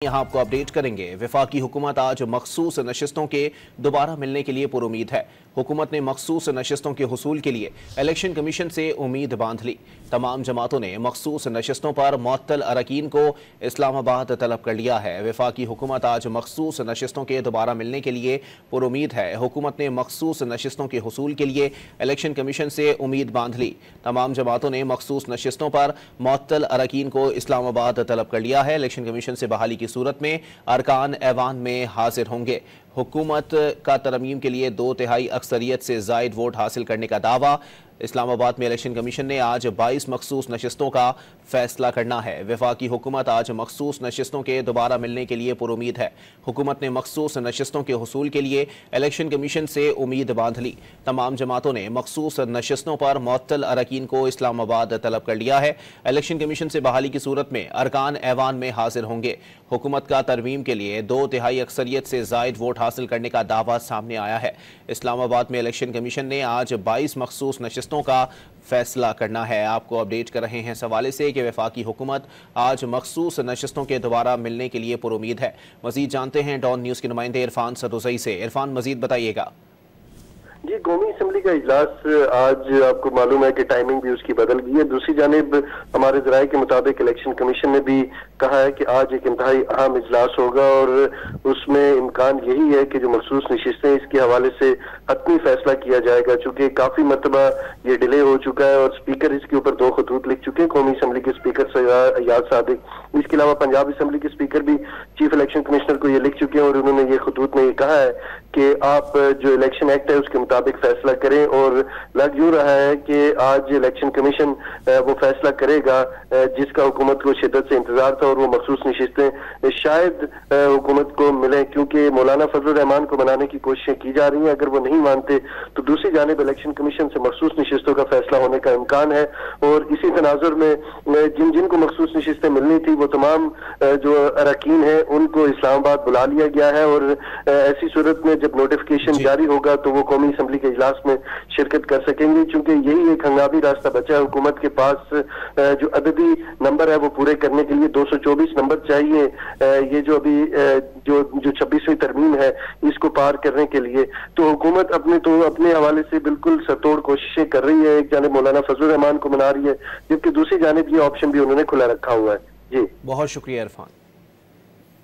यहाँ आपको अपडेट करेंगे। वफाकी हुकूमत आज मखसूस नशिस्तों के दोबारा मिलने के लिए पुरुमीद है। हुकूमत ने मखसूस नशिस्तों के हुसूल के लिए इलेक्शन कमीशन से उम्मीद बांध ली। तमाम जमातों ने मखसूस नशिस्तों पर मुअत्तल अरकान को इस्लामाबाद तलब कर लिया है। वफाकी हुकूमत आज मखसूस नशिस्तों के दोबारा मिलने के लिए पुरुमीद है। हुकूमत ने मखसूस नशिस्तों के हुसूल के लिए इलेक्शन कमीशन से उम्मीद बांध ली। तमाम जमातों ने मखसूस नशिस्तों पर मुअत्तल अरकान को इस्लामाबाद तलब कर लिया है। इलेक्शन कमीशन से बहाली की सूरत में अरकान ऐवान में हाजिर होंगे। हुकूमत का तरमीम के लिए 2/3 अक्सरियत से जायद वोट हासिल करने का दावा। इस्लामाबाद में इलेक्शन कमीशन ने आज 22 मखसूस नशिस्तों का फैसला करना है। वफाकी हुकूमत आज मखसूस नशिस्तों के दोबारा मिलने के लिए पुरुमीद है। हुकूमत ने मखसूस नशिस्तों के हुसूल के लिए इलेक्शन कमीशन से उम्मीद बांध ली। तमाम जमातों ने मखसूस नशिस्तों पर मुअत्तल अरकान को इस्लामाबाद तलब कर लिया है। इलेक्शन कमीशन से बहाली की सूरत में अरकान ऐवान में हाजिर होंगे। हुकूमत का तरमीम के लिए 2/3 अक्सरियत से जायद वोट हासिल करने का दावा सामने आया है। इस्लामाबाद में इलेक्शन कमीशन ने आज 22 मखसूस नशिस्तों का फैसला करना है। आपको अपडेट कर रहे हैं इस हवाले से कि वफाकी हुकूमत आज मखसूस नशिस्तों के दोबारा मिलने के लिए पुरुमीद है। मजीद जानते हैं डॉन न्यूज़ के नुमाइंदे इरफान सदुसई से। इरफान, मजीद बताइएगा। जी, कौमी असम्बली का इजलास आज आपको मालूम है कि टाइमिंग भी उसकी बदल गई है। दूसरी जानिब हमारे ज़राए के मुताबिक इलेक्शन कमीशन ने भी कहा है कि आज एक इंतहाई अहम इजलास होगा और उसमें इम्कान यही है कि जो मखसूस नशिस्तें इसके हवाले से हतमी फैसला किया जाएगा। चूंकि काफी मरतबा ये डिले हो चुका है और स्पीकर इसके ऊपर 2 खतूत लिख चुके हैं, कौमी असम्बली के स्पीकर याद सादिक। इसके अलावा पंजाब असम्बली के स्पीकर भी चीफ इलेक्शन कमिश्नर को ये लिख चुके हैं और उन्होंने ये खतूत में ये कहा है कि आप जो इलेक्शन एक्ट है उसके मुताबिक फैसला करें। और लग यूं रहा है कि आज इलेक्शन कमीशन वो फैसला करेगा जिसका हुकूमत को शिद्दत से इंतजार था और वो मखसूस नशिस्तें शायद हुकूमत को मिले, क्योंकि मौलाना फजल रहमान को मनाने की कोशिशें की जा रही हैं। अगर वो नहीं मानते तो दूसरी जानिब इलेक्शन कमीशन से मखसूस नशिस्तों का फैसला होने का इम्कान है। और इसी तनाजुर में जिनको मखसूस नशिस्तें मिलनी थी वो तमाम जो अरकान है उनको इस्लामाबाद बुला लिया गया है। और ऐसी सूरत में जब नोटिफिकेशन जारी होगा तो वो कौमी असम्बली के इजलास में शिरकत कर सकेंगे, क्योंकि यही एक हंगामी रास्ता बचा है। हुकूमत के पास जो अददी नंबर है वो पूरे करने के लिए 224 नंबर चाहिए। ये जो अभी जो 26वीं तरमीम है इसको पार करने के लिए तो हुकूमत अपने हवाले से बिल्कुल सरतोड़ कोशिशें कर रही है। एक जानिब मौलाना फजल रहमान को मना रही है, जबकि दूसरी जानिब ये ऑप्शन भी उन्होंने खुला रखा हुआ है। जी, बहुत शुक्रिया इरफान।